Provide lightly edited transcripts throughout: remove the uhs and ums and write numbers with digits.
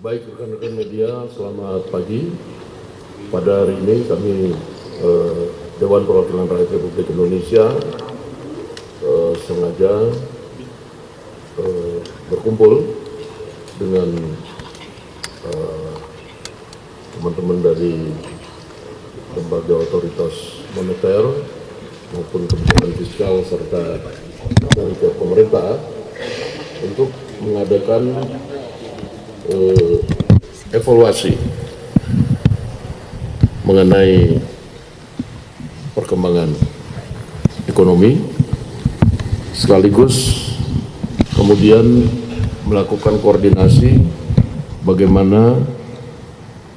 Baik rekan-rekan media, selamat pagi. Pada hari ini kami Dewan Perwakilan Rakyat Republik Indonesia sengaja berkumpul dengan teman-teman dari lembaga otoritas moneter maupun kebijakan fiskal serta dari pihak pemerintah untuk mengadakan evaluasi mengenai perkembangan ekonomi, sekaligus kemudian melakukan koordinasi bagaimana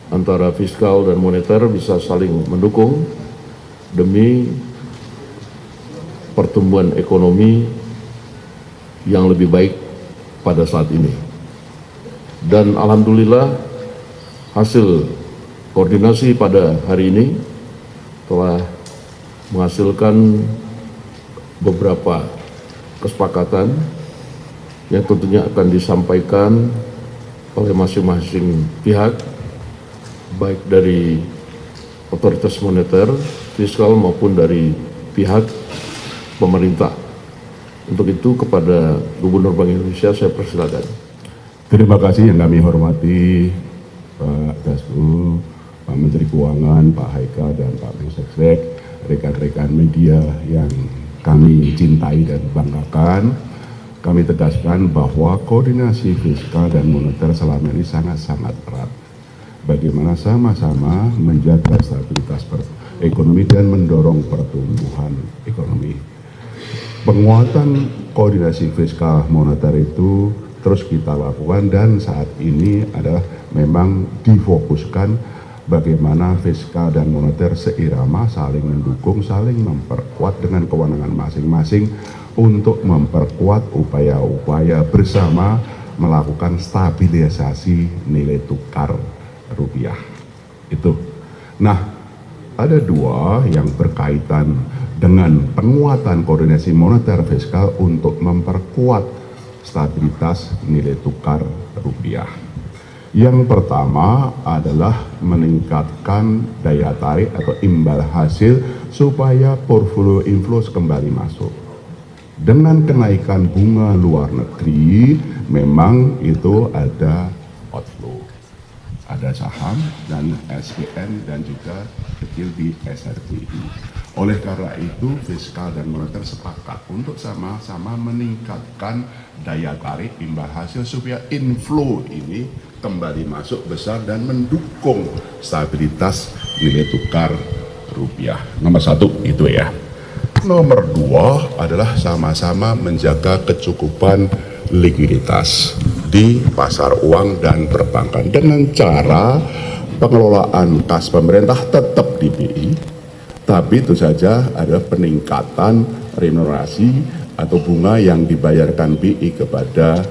antara fiskal dan moneter bisa saling mendukung demi pertumbuhan ekonomi yang lebih baik pada saat ini. Dan alhamdulillah hasil koordinasi pada hari ini telah menghasilkan beberapa kesepakatan yang tentunya akan disampaikan oleh masing-masing pihak, baik dari otoritas moneter, fiskal maupun dari pihak pemerintah. Untuk itu kepada Gubernur Bank Indonesia saya persilakan. Terima kasih yang kami hormati Pak Dasbu, Pak Menteri Keuangan, Pak Haikal, dan Pak Mensesnek, rekan-rekan media yang kami cintai dan banggakan. Kami tegaskan bahwa koordinasi fiskal dan moneter selama ini sangat-sangat erat. Bagaimana sama-sama menjaga stabilitas ekonomi dan mendorong pertumbuhan ekonomi. Penguatan koordinasi fiskal moneter itu terus kita lakukan, dan saat ini adalah memang difokuskan bagaimana fiskal dan moneter seirama, saling mendukung, saling memperkuat dengan kewenangan masing-masing untuk memperkuat upaya-upaya bersama melakukan stabilisasi nilai tukar rupiah. Itu. Nah, ada dua yang berkaitan dengan penguatan koordinasi moneter fiskal untuk memperkuat stabilitas nilai tukar rupiah. Yang pertama adalah meningkatkan daya tarik atau imbal hasil supaya portfolio inflows kembali masuk. Dengan kenaikan bunga luar negeri, memang itu ada outflow. Ada saham dan SPN dan juga kecil di SRTI. Oleh karena itu, fiskal dan moneter sepakat untuk sama-sama meningkatkan daya tarik imbal hasil supaya inflow ini kembali masuk besar dan mendukung stabilitas nilai tukar rupiah. Nomor satu itu ya. Nomor dua adalah sama-sama menjaga kecukupan likuiditas di pasar uang dan perbankan dengan cara pengelolaan kas pemerintah tetap di BI, tapi itu saja ada peningkatan remunerasi atau bunga yang dibayarkan BI kepada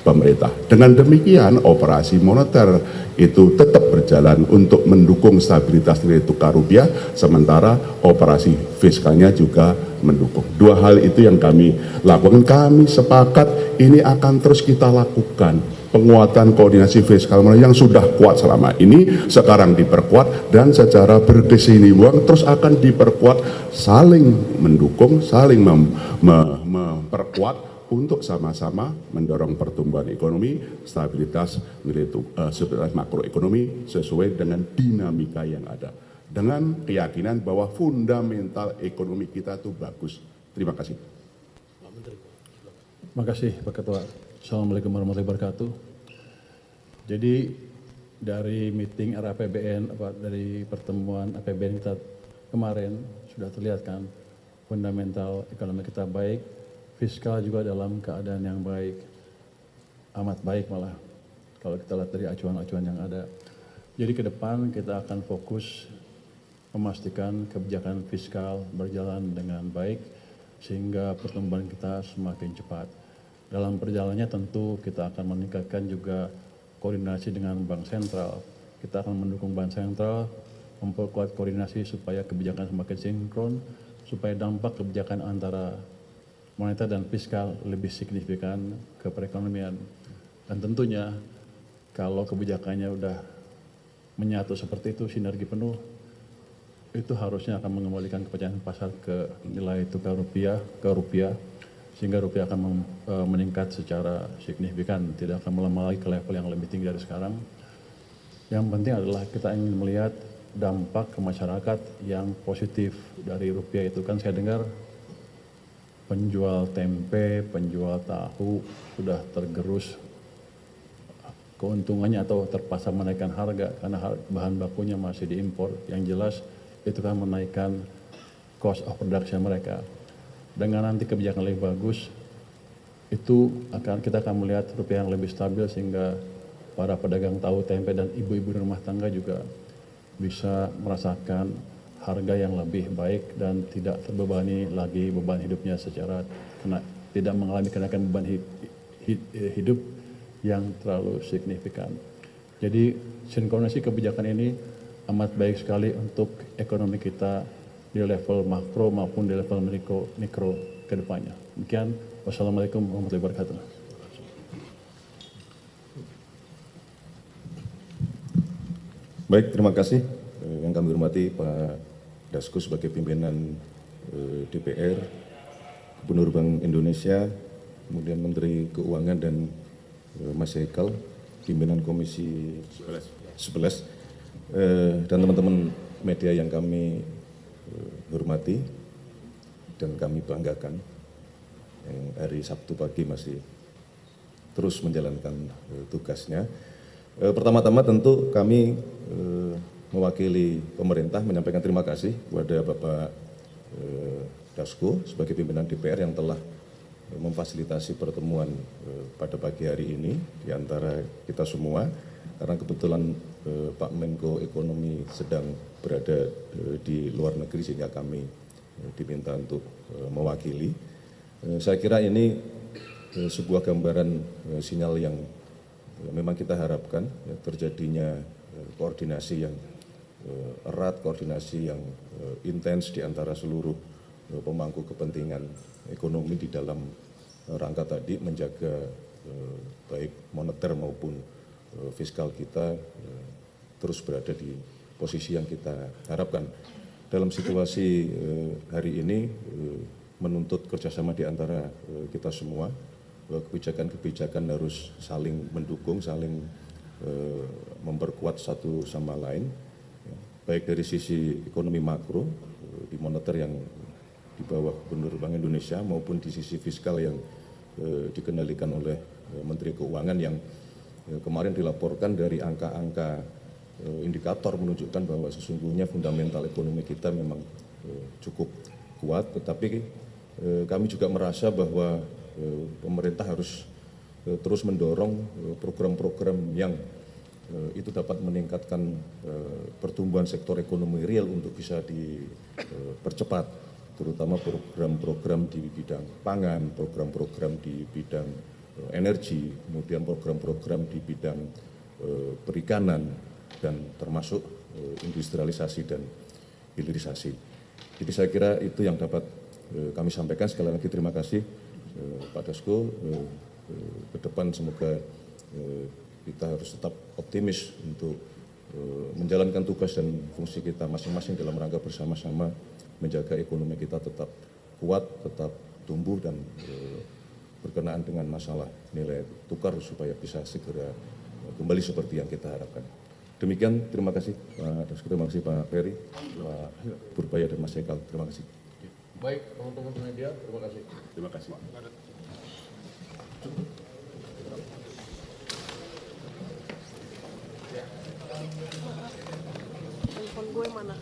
pemerintah. Dengan demikian operasi moneter itu tetap berjalan untuk mendukung stabilitas nilai tukar rupiah, sementara operasi fiskalnya juga mendukung. Dua hal itu yang kami lakukan. Kami sepakat ini akan terus kita lakukan. Penguatan koordinasi fiskal yang sudah kuat selama ini sekarang diperkuat, dan secara berkesinambungan terus akan diperkuat, saling mendukung, saling memperkuat untuk sama-sama mendorong pertumbuhan ekonomi, stabilitas makroekonomi sesuai dengan dinamika yang ada, dengan keyakinan bahwa fundamental ekonomi kita itu bagus. Terima kasih. Terima kasih Pak Ketua. Assalamualaikum warahmatullahi wabarakatuh. Jadi dari meeting RAPBN, dari pertemuan APBN kita kemarin sudah terlihat kan fundamental ekonomi kita baik, fiskal juga dalam keadaan yang baik, amat baik malah kalau kita lihat dari acuan-acuan yang ada. Jadi ke depan kita akan fokus memastikan kebijakan fiskal berjalan dengan baik sehingga pertumbuhan kita semakin cepat. Dalam perjalanannya tentu kita akan meningkatkan juga koordinasi dengan Bank Sentral. Kita akan mendukung Bank Sentral, memperkuat koordinasi supaya kebijakan semakin sinkron, supaya dampak kebijakan antara moneter dan fiskal lebih signifikan ke perekonomian. Dan tentunya kalau kebijakannya udah menyatu seperti itu, sinergi penuh, itu harusnya akan mengembalikan kepercayaan pasar ke nilai tukar rupiah, sehingga rupiah akan meningkat secara signifikan, tidak akan melemah lagi ke level yang lebih tinggi dari sekarang. Yang penting adalah kita ingin melihat dampak ke masyarakat yang positif dari rupiah itu. Kan saya dengar penjual tempe, penjual tahu sudah tergerus keuntungannya atau terpaksa menaikkan harga karena bahan bakunya masih diimpor. Yang jelas itu kan menaikkan cost of production mereka. Dengan nanti kebijakan lebih bagus, itu kita akan melihat rupiah yang lebih stabil sehingga para pedagang tahu, tempe, dan ibu-ibu rumah tangga juga bisa merasakan harga yang lebih baik dan tidak terbebani lagi beban hidupnya secara tidak mengalami kenaikan beban hidup yang terlalu signifikan. Jadi sinkronisasi kebijakan ini amat baik sekali untuk ekonomi kita di level makro maupun di level mikro ke depannya. Demikian, wassalamualaikum warahmatullahi wabarakatuh. Baik, terima kasih yang kami hormati Pak Dasko sebagai pimpinan DPR, Gubernur Bank Indonesia, kemudian Menteri Keuangan, dan Mas Haikal, pimpinan Komisi 11, dan teman-teman media yang kami hormati dan kami banggakan, yang hari Sabtu pagi masih terus menjalankan tugasnya. Pertama-tama tentu kami mewakili pemerintah menyampaikan terima kasih kepada Bapak Dasko sebagai pimpinan DPR yang telah memfasilitasi pertemuan pada pagi hari ini di antara kita semua, karena kebetulan Pak Menko Ekonomi sedang berada di luar negeri sehingga kami diminta untuk mewakili. Saya kira ini sebuah gambaran sinyal yang memang kita harapkan, terjadinya koordinasi yang erat, koordinasi yang intens di antara seluruh pemangku kepentingan ekonomi di dalam rangka tadi menjaga baik moneter maupun fiskal kita terus berada di posisi yang kita harapkan. Dalam situasi hari ini menuntut kerjasama di antara kita semua, bahwa kebijakan-kebijakan harus saling mendukung, saling memperkuat satu sama lain, baik dari sisi ekonomi makro di moneter yang di bawah Gubernur Bank Indonesia maupun di sisi fiskal yang dikendalikan oleh Menteri Keuangan, yang kemarin dilaporkan dari angka-angka indikator menunjukkan bahwa sesungguhnya fundamental ekonomi kita memang cukup kuat, tetapi kami juga merasa bahwa pemerintah harus terus mendorong program-program yang itu dapat meningkatkan pertumbuhan sektor ekonomi real untuk bisa dipercepat, terutama program-program di bidang pangan, program-program di bidang energi, kemudian program-program di bidang perikanan, dan termasuk industrialisasi dan hilirisasi. Jadi saya kira itu yang dapat kami sampaikan. Sekali lagi terima kasih Pak Dasko. Ke depan semoga kita harus tetap optimis untuk menjalankan tugas dan fungsi kita masing-masing dalam rangka bersama-sama menjaga ekonomi kita tetap kuat, tetap tumbuh, dan berkenaan dengan masalah nilai tukar supaya bisa segera kembali seperti yang kita harapkan. Demikian, terima kasih Pak Dasko, terima kasih Pak Ferry, Pak Purbaya, dan Mas Haikal. Terima kasih. Baik, teman-teman media, terima kasih. Terima kasih. Telepon gue mana?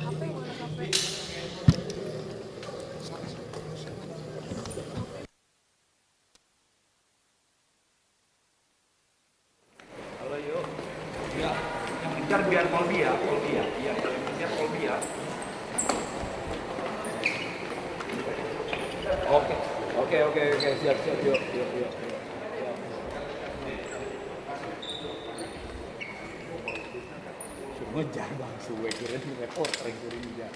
HP mana HP? Halo yuk. Ya, yang ngejar biar Polbi ya. Iya, biar Polbi ya. Oke, siap, yuk. Ngejar bang, suwe kira di reporter yang kiri dia.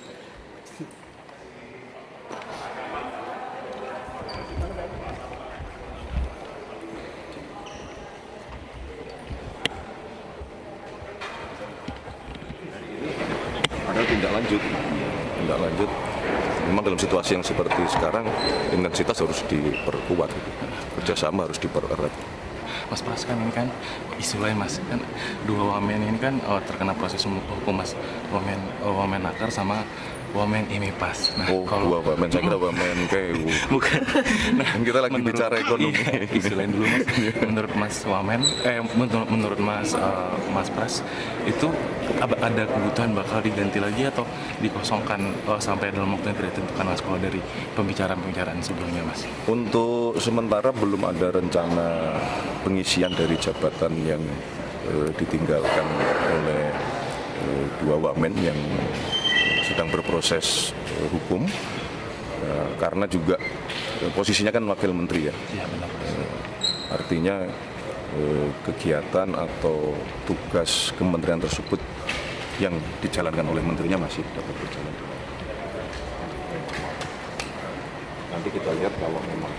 tindak lanjut. Memang dalam situasi yang seperti sekarang intensitas harus diperkuat, kerjasama harus dipererat. Mas Pras, kan ini kan isu lain Mas, kan dua wamen ini kan terkena proses hukum Mas, wamen nakar sama wamen IMIPAS. Nah, Dua wamen, saya kira wamen KU. Bukan. Nah, Kita lagi bicara ekonomi. Isu lain dulu Mas. Menurut Mas Wamen, menurut Mas Pras itu ada kebutuhan bakal diganti lagi atau dikosongkan sampai dalam waktu yang tidak ditentukan Mas, kalau dari pembicaraan sebelumnya Mas? Untuk sementara belum ada rencana pengisian dari jabatan yang ditinggalkan oleh dua wamen yang sedang berproses hukum, karena juga posisinya kan wakil menteri ya. Iya benar. Artinya kegiatan atau tugas kementerian tersebut yang dijalankan oleh menterinya masih dapat berjalan. Nanti kita lihat kalau memang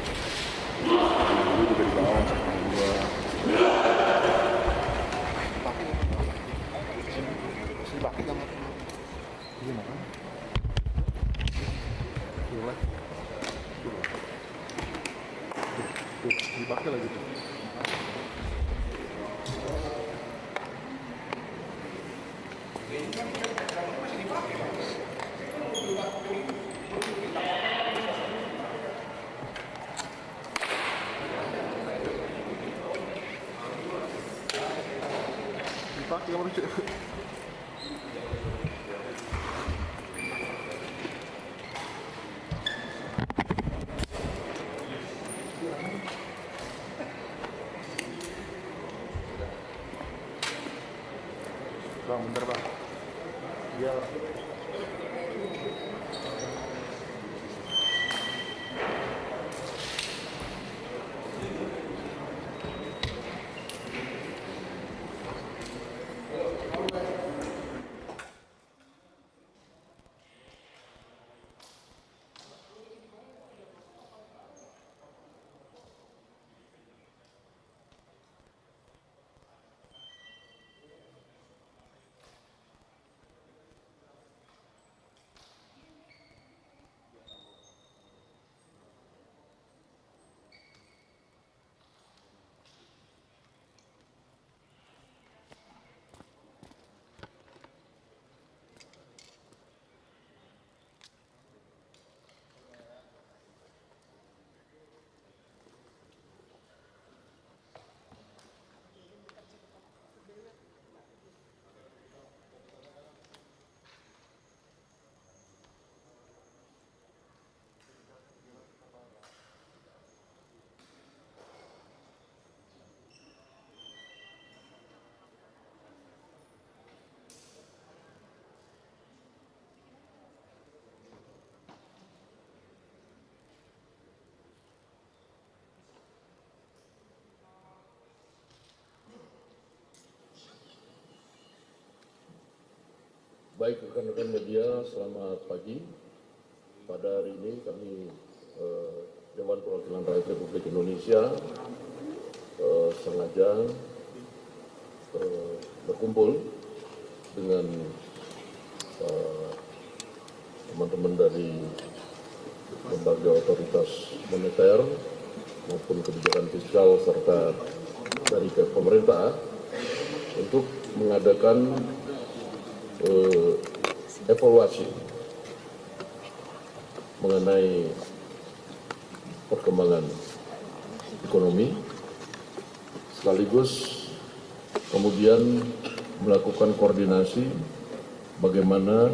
Baik rekan-rekan media, selamat pagi. Pada hari ini kami Dewan Perwakilan Rakyat Republik Indonesia sengaja berkumpul dengan teman-teman dari lembaga otoritas moneter maupun kebijakan fiskal serta dari pemerintah untuk mengadakan evaluasi mengenai perkembangan ekonomi, sekaligus kemudian melakukan koordinasi bagaimana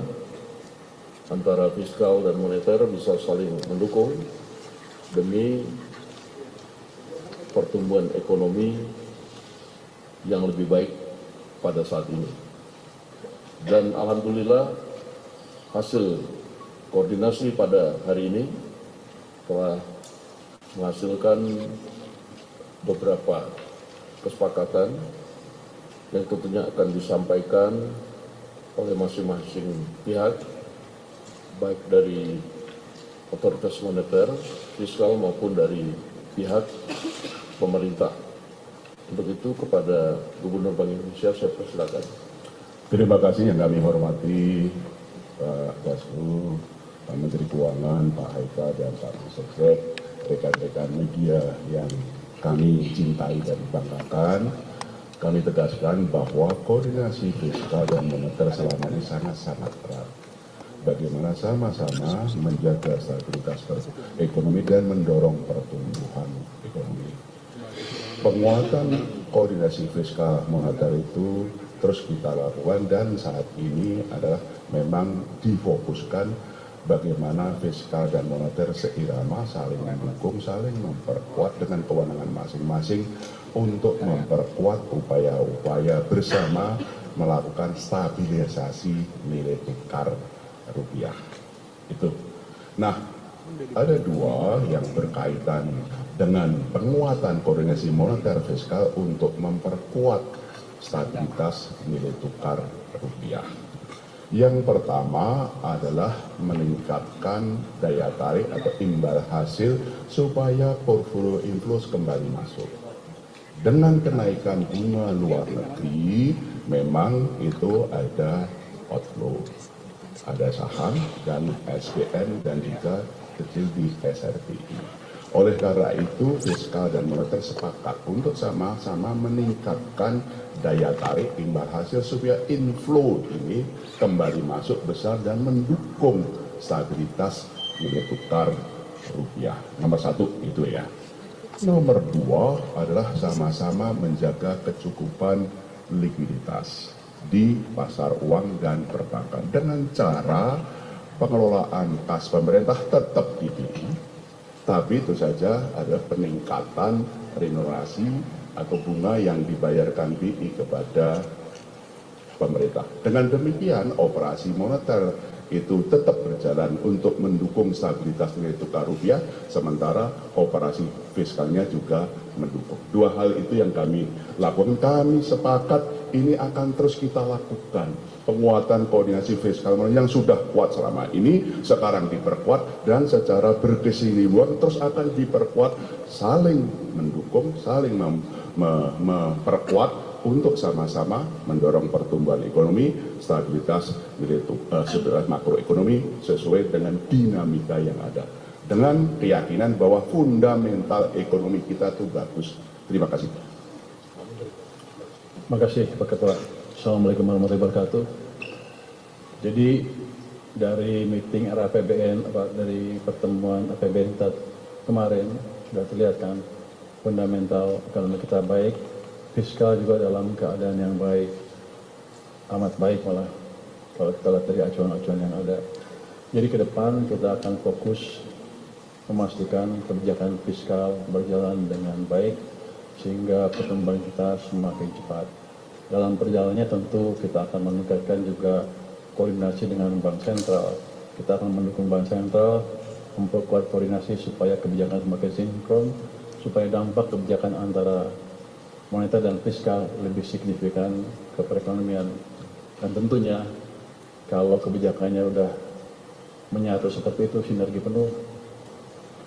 antara fiskal dan moneter bisa saling mendukung demi pertumbuhan ekonomi yang lebih baik pada saat ini. Dan alhamdulillah hasil koordinasi pada hari ini telah menghasilkan beberapa kesepakatan yang tentunya akan disampaikan oleh masing-masing pihak, baik dari otoritas moneter, fiskal maupun dari pihak pemerintah. Untuk itu kepada Gubernur Bank Indonesia saya persilakan. Terima kasih yang kami hormati Pak Dasku, Pak Menteri Keuangan, Pak Haika dan Pak Sekretariat, rekan-rekan media yang kami cintai dan banggakan, kami tegaskan bahwa koordinasi fiskal dan moneter selama ini sangat-sangat erat. Bagaimana sama-sama menjaga stabilitas ekonomi dan mendorong pertumbuhan ekonomi. Penguatan koordinasi fiskal moneter itu terus kita lakukan dan saat ini adalah memang difokuskan bagaimana fiskal dan moneter seirama, saling mendukung, saling memperkuat dengan kewenangan masing-masing untuk memperkuat upaya-upaya bersama melakukan stabilisasi nilai tukar rupiah. Itu. Nah, ada dua yang berkaitan dengan penguatan koordinasi moneter fiskal untuk memperkuat stabilitas nilai tukar rupiah. Yang pertama adalah meningkatkan daya tarik atau imbal hasil supaya portfolio inflows kembali masuk. Dengan kenaikan bunga luar negeri, memang itu ada outflow. Ada saham dan SPN dan juga kecil di SRPI. Oleh karena itu, fiskal dan moneter sepakat untuk sama-sama meningkatkan daya tarik imbal hasil supaya inflow ini kembali masuk besar dan mendukung stabilitas nilai tukar rupiah. Nomor satu itu ya. Nomor dua adalah sama-sama menjaga kecukupan likuiditas di pasar uang dan perbankan dengan cara pengelolaan kas pemerintah tetap dipilih, tapi itu saja ada peningkatan remunerasi atau bunga yang dibayarkan BI kepada pemerintah. Dengan demikian operasi moneter itu tetap berjalan untuk mendukung stabilitas nilai tukar rupiah, sementara operasi fiskalnya juga mendukung. Dua hal itu yang kami lakukan. Kami sepakat ini akan terus kita lakukan. Penguatan koordinasi fiskal yang sudah kuat selama ini sekarang diperkuat dan secara berkesinambungan terus akan diperkuat, saling mendukung, saling memperkuat untuk sama-sama mendorong pertumbuhan ekonomi, stabilitas nilai tukar makroekonomi sesuai dengan dinamika yang ada. Dengan keyakinan bahwa fundamental ekonomi kita itu bagus. Terima kasih. Terima kasih Pak Ketua. Assalamualaikum warahmatullahi wabarakatuh. Jadi dari meeting RAPBN, dari pertemuan APBN kita kemarin sudah terlihat kan fundamental ekonomi kita baik, fiskal juga dalam keadaan yang baik, amat baik malah kalau kita lihat dari acuan-acuan yang ada. Jadi ke depan kita akan fokus memastikan kebijakan fiskal berjalan dengan baik sehingga pertumbuhan kita semakin cepat. Dalam perjalanannya tentu kita akan meningkatkan juga koordinasi dengan Bank Sentral. Kita akan mendukung Bank Sentral memperkuat koordinasi supaya kebijakan semakin sinkron, supaya dampak kebijakan antara moneter dan fiskal lebih signifikan ke perekonomian. Dan tentunya kalau kebijakannya sudah menyatu seperti itu, sinergi penuh,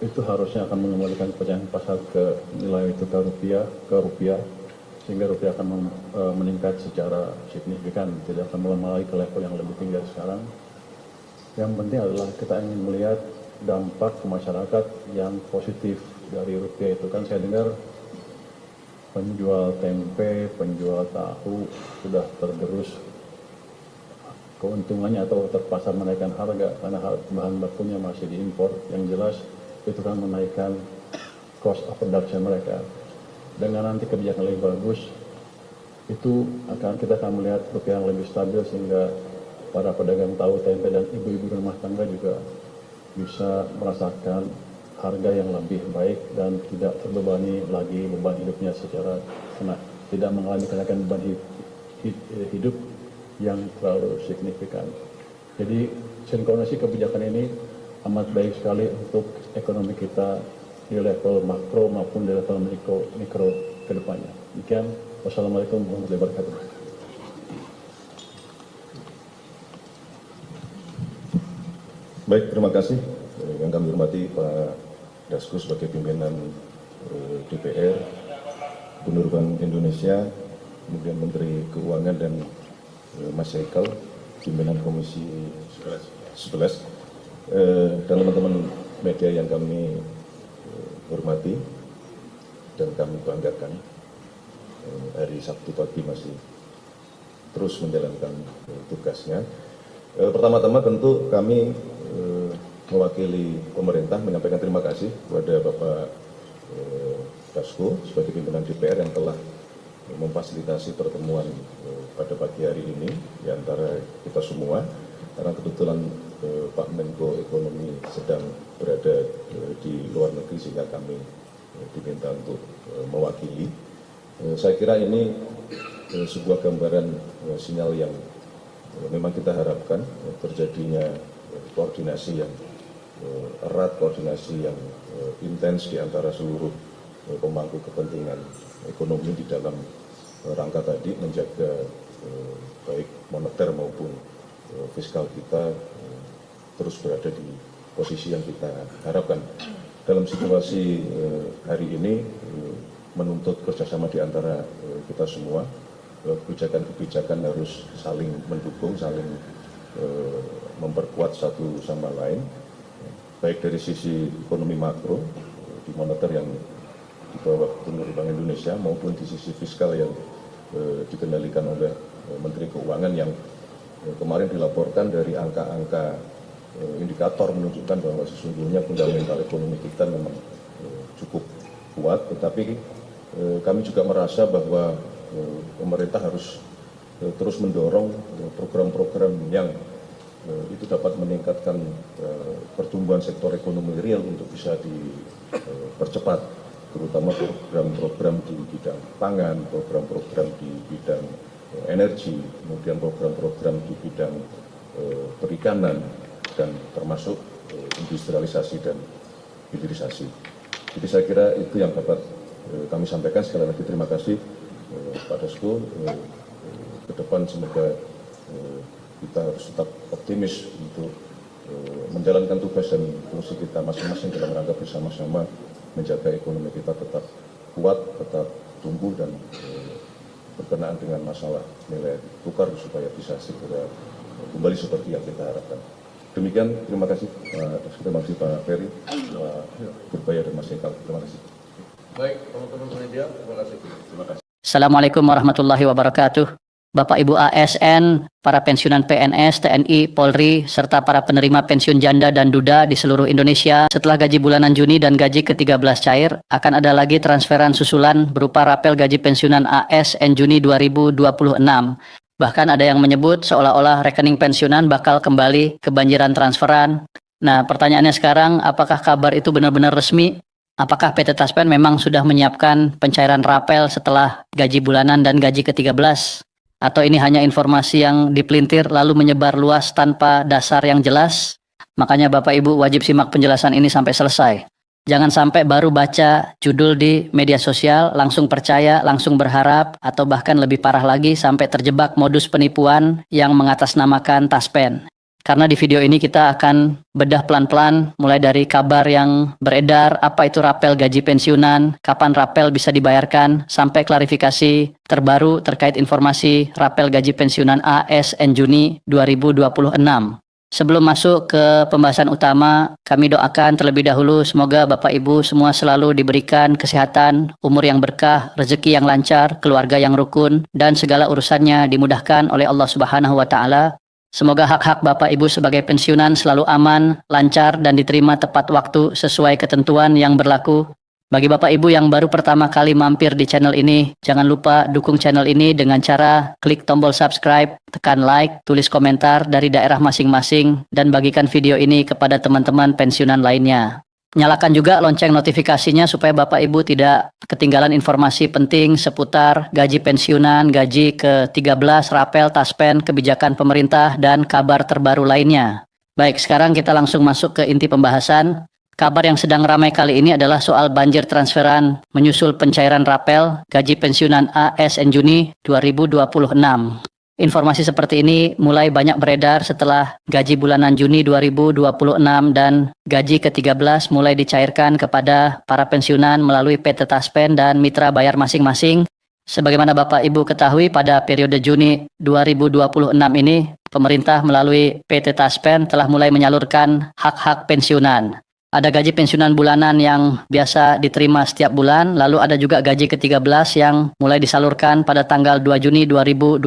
itu harusnya akan mengembalikan kepercayaan pasar ke nilai tukar rupiah, sehingga rupiah akan meningkat secara signifikan, tidak akan melemah lagi ke level yang lebih tinggi dari sekarang. Yang penting adalah kita ingin melihat dampak ke masyarakat yang positif dari rupiah itu. Kan saya dengar penjual tempe, penjual tahu sudah tergerus keuntungannya atau terpaksa menaikkan harga karena bahan bakunya masih diimpor. Yang jelas itu kan menaikkan cost of production mereka. Dengan nanti kebijakan lebih bagus, itu kita akan melihat rupiah yang lebih stabil sehingga para pedagang tahu, tempe dan ibu-ibu rumah tangga juga bisa merasakan harga yang lebih baik dan tidak terbebani lagi beban hidupnya secara tidak mengalami kenaikan beban hidup yang terlalu signifikan. Jadi sinkronisasi kebijakan ini amat baik sekali untuk ekonomi kita di level makro maupun di level mikro ke depannya. Demikian, wassalamualaikum warahmatullahi wabarakatuh. Baik, terima kasih. Yang kami hormati Pak Dasku sebagai pimpinan DPR, Gubernur Bank Indonesia, kemudian Menteri Keuangan dan Mas Haikal, pimpinan Komisi 11 dan teman-teman media yang kami hormati dan kami banggakan, hari Sabtu pagi masih terus menjalankan tugasnya. Pertama-tama tentu kami mewakili pemerintah menyampaikan terima kasih kepada Bapak Dasko sebagai pimpinan DPR yang telah memfasilitasi pertemuan pada pagi hari ini di antara kita semua, karena kebetulan Pak Menko Ekonomi sedang berada di luar negeri sehingga kami diminta untuk mewakili. Saya kira ini sebuah gambaran sinyal yang memang kita harapkan terjadinya koordinasi yang erat, koordinasi yang intens di antara seluruh pemangku kepentingan ekonomi di dalam rangka tadi menjaga baik moneter maupun fiskal kita terus berada di posisi yang kita harapkan. Dalam situasi hari ini menuntut kerjasama di antara kita semua, kebijakan-kebijakan harus saling mendukung, saling memperkuat satu sama lain, baik dari sisi ekonomi makro di moneter yang di bawah Gubernur Bank Indonesia maupun di sisi fiskal yang dikendalikan oleh Menteri Keuangan yang kemarin dilaporkan dari angka-angka indikator menunjukkan bahwa sesungguhnya fundamental ekonomi kita memang cukup kuat, tetapi kami juga merasa bahwa pemerintah harus terus mendorong program-program yang itu dapat meningkatkan pertumbuhan sektor ekonomi real untuk bisa dipercepat, terutama program-program di bidang pangan, program-program di bidang energi, kemudian program-program di bidang perikanan, dan termasuk industrialisasi dan hilirisasi. Jadi saya kira itu yang dapat kami sampaikan. Sekali lagi terima kasih Pak Dasko. Ke depan semoga kita harus tetap optimis untuk menjalankan tugas dan fungsi kita masing-masing dalam rangka bersama-sama menjaga ekonomi kita tetap kuat, tetap tumbuh dan berkenaan dengan masalah nilai tukar supaya bisa segera kembali seperti yang kita harapkan. Demikian, terima kasih terima kasih Pak Ferry, Pak Purbaya dan Mas Ekal. Terima kasih. Baik, teman-teman media, terima kasih. Terima kasih. Assalamualaikum warahmatullahi wabarakatuh. Bapak Ibu ASN, para pensiunan PNS, TNI, Polri, serta para penerima pensiun janda dan duda di seluruh Indonesia, setelah gaji bulanan Juni dan gaji ke-13 cair, akan ada lagi transferan susulan berupa rapel gaji pensiunan ASN Juni 2026. Bahkan ada yang menyebut seolah-olah rekening pensiunan bakal kembali kebanjiran transferan. Nah, pertanyaannya sekarang, apakah kabar itu benar-benar resmi? Apakah PT Taspen memang sudah menyiapkan pencairan rapel setelah gaji bulanan dan gaji ke-13? Atau ini hanya informasi yang dipelintir lalu menyebar luas tanpa dasar yang jelas? Makanya Bapak Ibu wajib simak penjelasan ini sampai selesai. Jangan sampai baru baca judul di media sosial, langsung percaya, langsung berharap, atau bahkan lebih parah lagi sampai terjebak modus penipuan yang mengatasnamakan Taspen. Karena di video ini kita akan bedah pelan-pelan mulai dari kabar yang beredar, apa itu rapel gaji pensiunan, kapan rapel bisa dibayarkan, sampai klarifikasi terbaru terkait informasi rapel gaji pensiunan ASN Juni 2026. Sebelum masuk ke pembahasan utama, kami doakan terlebih dahulu semoga Bapak Ibu semua selalu diberikan kesehatan, umur yang berkah, rezeki yang lancar, keluarga yang rukun, dan segala urusannya dimudahkan oleh Allah Subhanahu wa Ta'ala. Semoga hak-hak Bapak Ibu sebagai pensiunan selalu aman, lancar, dan diterima tepat waktu sesuai ketentuan yang berlaku. Bagi Bapak Ibu yang baru pertama kali mampir di channel ini, jangan lupa dukung channel ini dengan cara klik tombol subscribe, tekan like, tulis komentar dari daerah masing-masing, dan bagikan video ini kepada teman-teman pensiunan lainnya. Nyalakan juga lonceng notifikasinya supaya Bapak Ibu tidak ketinggalan informasi penting seputar gaji pensiunan, gaji ke-13, rapel, taspen, kebijakan pemerintah, dan kabar terbaru lainnya. Baik, sekarang kita langsung masuk ke inti pembahasan. Kabar yang sedang ramai kali ini adalah soal banjir transferan menyusul pencairan rapel gaji pensiunan ASN Juni 2026. Informasi seperti ini mulai banyak beredar setelah gaji bulanan Juni 2026 dan gaji ke-13 mulai dicairkan kepada para pensiunan melalui PT Taspen dan mitra bayar masing-masing. Sebagaimana Bapak Ibu ketahui, pada periode Juni 2026 ini, pemerintah melalui PT Taspen telah mulai menyalurkan hak-hak pensiunan. Ada gaji pensiunan bulanan yang biasa diterima setiap bulan, lalu ada juga gaji ke-13 yang mulai disalurkan pada tanggal 2 Juni 2026.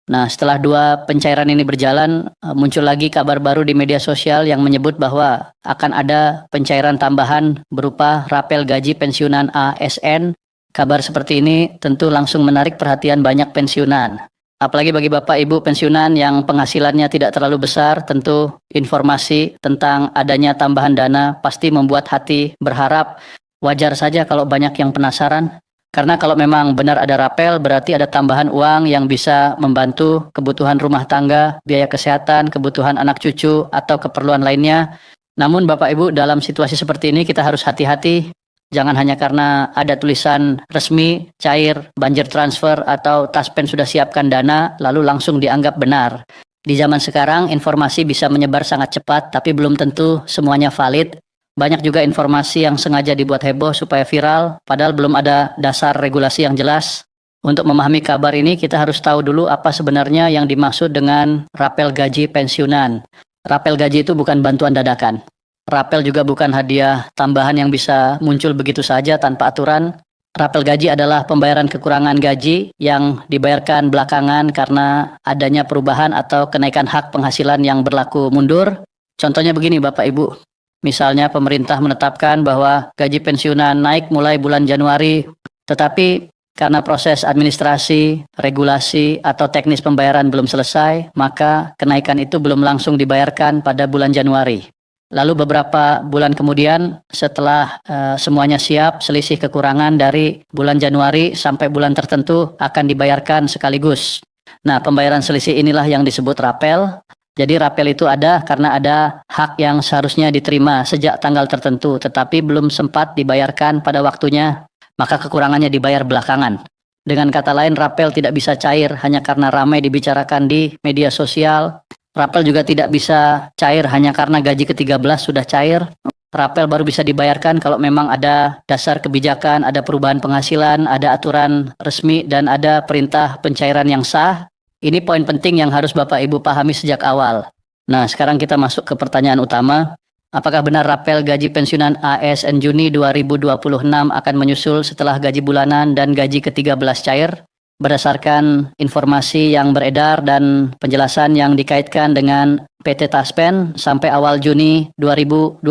Nah, setelah 2 pencairan ini berjalan, muncul lagi kabar baru di media sosial yang menyebut bahwa akan ada pencairan tambahan berupa rapel gaji pensiunan ASN. Kabar seperti ini tentu langsung menarik perhatian banyak pensiunan. Apalagi bagi Bapak Ibu pensiunan yang penghasilannya tidak terlalu besar, tentu informasi tentang adanya tambahan dana pasti membuat hati berharap. Wajar saja kalau banyak yang penasaran, karena kalau memang benar ada rapel, berarti ada tambahan uang yang bisa membantu kebutuhan rumah tangga, biaya kesehatan, kebutuhan anak cucu, atau keperluan lainnya. Namun Bapak Ibu, dalam situasi seperti ini kita harus hati-hati. Jangan hanya karena ada tulisan resmi, cair, banjir transfer, atau Taspen sudah siapkan dana, lalu langsung dianggap benar. Di zaman sekarang, informasi bisa menyebar sangat cepat, tapi belum tentu semuanya valid. Banyak juga informasi yang sengaja dibuat heboh supaya viral, padahal belum ada dasar regulasi yang jelas. Untuk memahami kabar ini, kita harus tahu dulu apa sebenarnya yang dimaksud dengan rapel gaji pensiunan. Rapel gaji itu bukan bantuan dadakan. Rapel juga bukan hadiah tambahan yang bisa muncul begitu saja tanpa aturan. Rapel gaji adalah pembayaran kekurangan gaji yang dibayarkan belakangan karena adanya perubahan atau kenaikan hak penghasilan yang berlaku mundur. Contohnya begini Bapak Ibu, misalnya pemerintah menetapkan bahwa gaji pensiunan naik mulai bulan Januari, tetapi karena proses administrasi, regulasi, atau teknis pembayaran belum selesai, maka kenaikan itu belum langsung dibayarkan pada bulan Januari. Lalu beberapa bulan kemudian setelah semuanya siap, selisih kekurangan dari bulan Januari sampai bulan tertentu akan dibayarkan sekaligus. Nah, pembayaran selisih inilah yang disebut rapel. Jadi rapel itu ada karena ada hak yang seharusnya diterima sejak tanggal tertentu, tetapi belum sempat dibayarkan pada waktunya, maka kekurangannya dibayar belakangan. Dengan kata lain, rapel tidak bisa cair hanya karena ramai dibicarakan di media sosial. Rapel juga tidak bisa cair hanya karena gaji ke-13 sudah cair. Rapel baru bisa dibayarkan kalau memang ada dasar kebijakan, ada perubahan penghasilan, ada aturan resmi, dan ada perintah pencairan yang sah. Ini poin penting yang harus Bapak Ibu pahami sejak awal. Nah, sekarang kita masuk ke pertanyaan utama. Apakah benar rapel gaji pensiunan ASN Juni 2026 akan menyusul setelah gaji bulanan dan gaji ke-13 cair? Berdasarkan informasi yang beredar dan penjelasan yang dikaitkan dengan PT Taspen, sampai awal Juni 2026,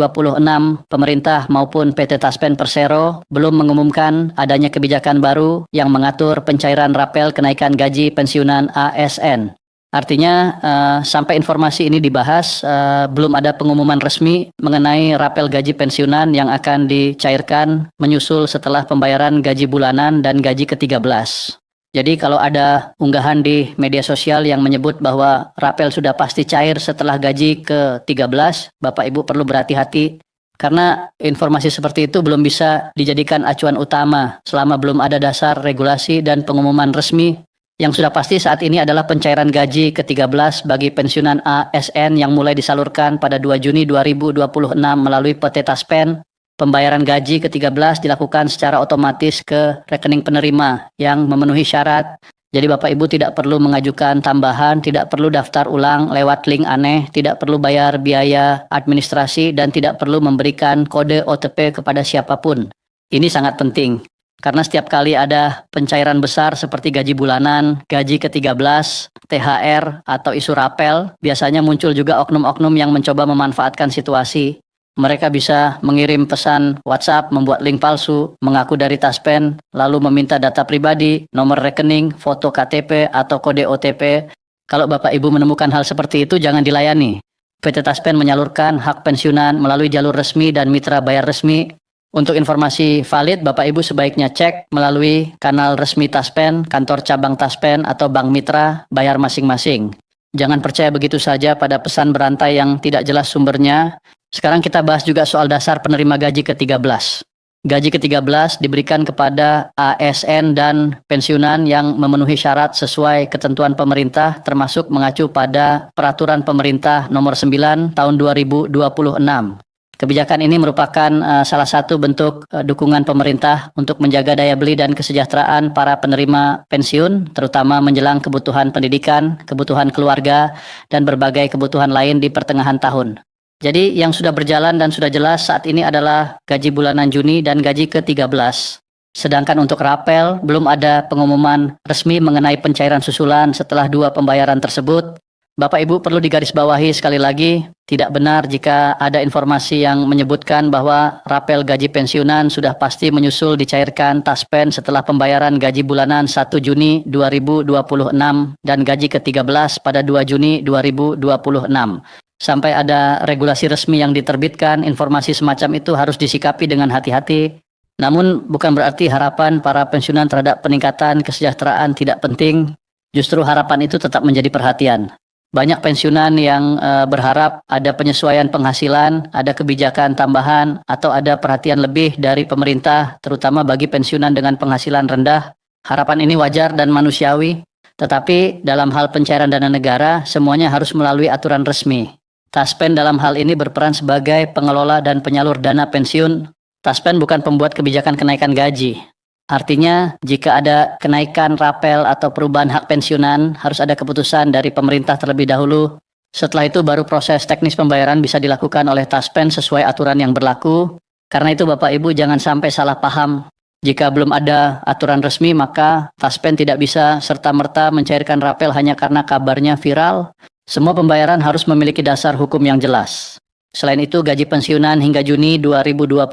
pemerintah maupun PT Taspen Persero belum mengumumkan adanya kebijakan baru yang mengatur pencairan rapel kenaikan gaji pensiunan ASN. Artinya, sampai informasi ini dibahas, belum ada pengumuman resmi mengenai rapel gaji pensiunan yang akan dicairkan menyusul setelah pembayaran gaji bulanan dan gaji ke-13. Jadi kalau ada unggahan di media sosial yang menyebut bahwa rapel sudah pasti cair setelah gaji ke-13, Bapak Ibu perlu berhati-hati karena informasi seperti itu belum bisa dijadikan acuan utama selama belum ada dasar regulasi dan pengumuman resmi. Yang sudah pasti saat ini adalah pencairan gaji ke-13 bagi pensiunan ASN yang mulai disalurkan pada 2 Juni 2026 melalui PT Taspen. Pembayaran gaji ke-13 dilakukan secara otomatis ke rekening penerima yang memenuhi syarat. Jadi Bapak Ibu tidak perlu mengajukan tambahan, tidak perlu daftar ulang lewat link aneh, tidak perlu bayar biaya administrasi, dan tidak perlu memberikan kode OTP kepada siapapun. Ini sangat penting, karena setiap kali ada pencairan besar seperti gaji bulanan, gaji ke-13, THR, atau isu rapel, biasanya muncul juga oknum-oknum yang mencoba memanfaatkan situasi. Mereka bisa mengirim pesan WhatsApp, membuat link palsu, mengaku dari Taspen, lalu meminta data pribadi, nomor rekening, foto KTP, atau kode OTP. Kalau Bapak Ibu menemukan hal seperti itu, jangan dilayani. PT Taspen menyalurkan hak pensiunan melalui jalur resmi dan mitra bayar resmi. Untuk informasi valid, Bapak Ibu sebaiknya cek melalui kanal resmi Taspen, kantor cabang Taspen, atau bank mitra bayar masing-masing. Jangan percaya begitu saja pada pesan berantai yang tidak jelas sumbernya. Sekarang kita bahas juga soal dasar penerima gaji ke-13. Gaji ke-13 diberikan kepada ASN dan pensiunan yang memenuhi syarat sesuai ketentuan pemerintah, termasuk mengacu pada Peraturan Pemerintah Nomor 9 Tahun 2026. Kebijakan ini merupakan salah satu bentuk dukungan pemerintah untuk menjaga daya beli dan kesejahteraan para penerima pensiun, terutama menjelang kebutuhan pendidikan, kebutuhan keluarga, dan berbagai kebutuhan lain di pertengahan tahun. Jadi yang sudah berjalan dan sudah jelas saat ini adalah gaji bulanan Juni dan gaji ke-13. Sedangkan untuk rapel, belum ada pengumuman resmi mengenai pencairan susulan setelah 2 pembayaran tersebut. Bapak Ibu perlu digarisbawahi sekali lagi, tidak benar jika ada informasi yang menyebutkan bahwa rapel gaji pensiunan sudah pasti menyusul dicairkan taspen setelah pembayaran gaji bulanan 1 Juni 2026 dan gaji ke-13 pada 2 Juni 2026. Sampai ada regulasi resmi yang diterbitkan, informasi semacam itu harus disikapi dengan hati-hati. Namun bukan berarti harapan para pensiunan terhadap peningkatan kesejahteraan tidak penting, justru harapan itu tetap menjadi perhatian. Banyak pensiunan yang berharap ada penyesuaian penghasilan, ada kebijakan tambahan, atau ada perhatian lebih dari pemerintah, terutama bagi pensiunan dengan penghasilan rendah. Harapan ini wajar dan manusiawi, tetapi dalam hal pencairan dana negara, semuanya harus melalui aturan resmi. Taspen dalam hal ini berperan sebagai pengelola dan penyalur dana pensiun. Taspen bukan pembuat kebijakan kenaikan gaji. Artinya, jika ada kenaikan rapel atau perubahan hak pensiunan, harus ada keputusan dari pemerintah terlebih dahulu. Setelah itu baru proses teknis pembayaran bisa dilakukan oleh Taspen sesuai aturan yang berlaku. Karena itu Bapak Ibu jangan sampai salah paham. Jika belum ada aturan resmi, maka Taspen tidak bisa serta-merta mencairkan rapel hanya karena kabarnya viral. Semua pembayaran harus memiliki dasar hukum yang jelas. Selain itu, gaji pensiunan hingga Juni 2026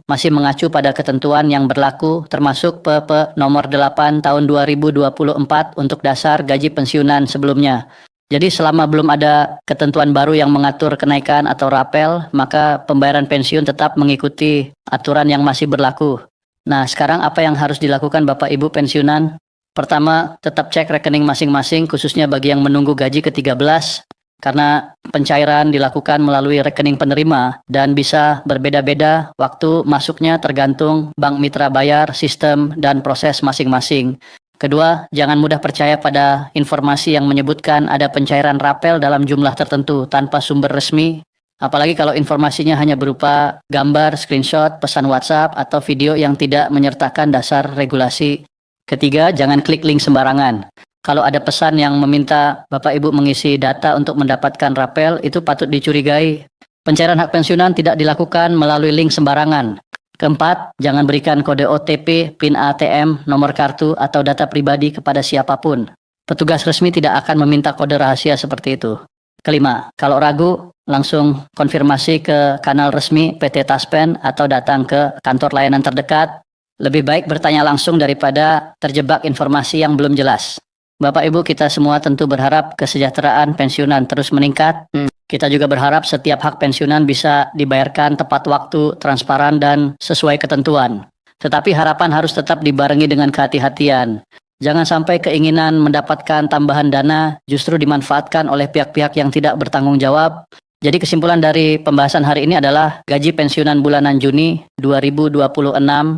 masih mengacu pada ketentuan yang berlaku, termasuk PP nomor 8 tahun 2024 untuk dasar gaji pensiunan sebelumnya. Jadi selama belum ada ketentuan baru yang mengatur kenaikan atau rapel, maka pembayaran pensiun tetap mengikuti aturan yang masih berlaku. Nah, sekarang apa yang harus dilakukan Bapak Ibu pensiunan? Pertama, tetap cek rekening masing-masing, khususnya bagi yang menunggu gaji ke-13. Karena pencairan dilakukan melalui rekening penerima dan bisa berbeda-beda waktu masuknya tergantung bank mitra bayar, sistem, dan proses masing-masing. Kedua, jangan mudah percaya pada informasi yang menyebutkan ada pencairan rapel dalam jumlah tertentu tanpa sumber resmi, apalagi kalau informasinya hanya berupa gambar, screenshot, pesan WhatsApp, atau video yang tidak menyertakan dasar regulasi. Ketiga, jangan klik link sembarangan. Kalau ada pesan yang meminta Bapak Ibu mengisi data untuk mendapatkan rapel, itu patut dicurigai. Pencairan hak pensiunan tidak dilakukan melalui link sembarangan. Keempat, jangan berikan kode OTP, PIN ATM, nomor kartu, atau data pribadi kepada siapapun. Petugas resmi tidak akan meminta kode rahasia seperti itu. Kelima, kalau ragu, langsung konfirmasi ke kanal resmi PT Taspen atau datang ke kantor layanan terdekat. Lebih baik bertanya langsung daripada terjebak informasi yang belum jelas. Bapak Ibu, kita semua tentu berharap kesejahteraan pensiunan terus meningkat. Kita juga berharap setiap hak pensiunan bisa dibayarkan tepat waktu, transparan, dan sesuai ketentuan. Tetapi harapan harus tetap dibarengi dengan kehati-hatian. Jangan sampai keinginan mendapatkan tambahan dana justru dimanfaatkan oleh pihak-pihak yang tidak bertanggung jawab. Jadi kesimpulan dari pembahasan hari ini adalah gaji pensiunan bulanan Juni 2026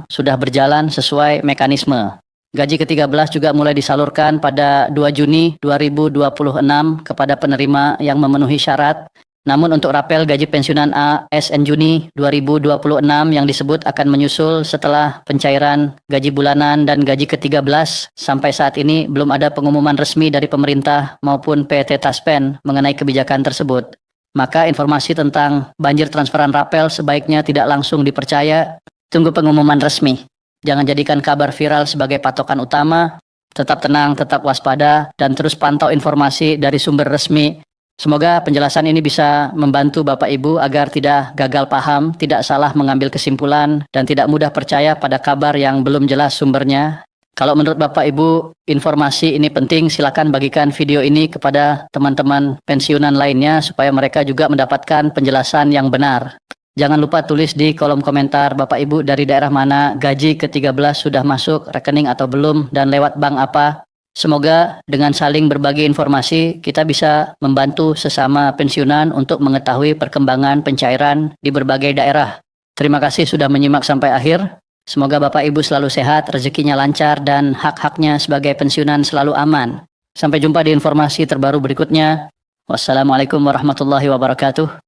sudah berjalan sesuai mekanisme. Gaji ke-13 juga mulai disalurkan pada 2 Juni 2026 kepada penerima yang memenuhi syarat. Namun untuk rapel gaji pensiunan ASN Juni 2026 yang disebut akan menyusul setelah pencairan gaji bulanan dan gaji ke-13, sampai saat ini belum ada pengumuman resmi dari pemerintah maupun PT Taspen mengenai kebijakan tersebut. Maka informasi tentang banjir transferan rapel sebaiknya tidak langsung dipercaya, tunggu pengumuman resmi. Jangan jadikan kabar viral sebagai patokan utama, tetap tenang, tetap waspada, dan terus pantau informasi dari sumber resmi. Semoga penjelasan ini bisa membantu Bapak Ibu agar tidak gagal paham, tidak salah mengambil kesimpulan, dan tidak mudah percaya pada kabar yang belum jelas sumbernya. Kalau menurut Bapak Ibu informasi ini penting, silakan bagikan video ini kepada teman-teman pensiunan lainnya supaya mereka juga mendapatkan penjelasan yang benar. Jangan lupa tulis di kolom komentar Bapak Ibu dari daerah mana gaji ke-13 sudah masuk rekening atau belum dan lewat bank apa. Semoga dengan saling berbagi informasi kita bisa membantu sesama pensiunan untuk mengetahui perkembangan pencairan di berbagai daerah. Terima kasih sudah menyimak sampai akhir. Semoga Bapak Ibu selalu sehat, rezekinya lancar, dan hak-haknya sebagai pensiunan selalu aman. Sampai jumpa di informasi terbaru berikutnya. Wassalamualaikum warahmatullahi wabarakatuh.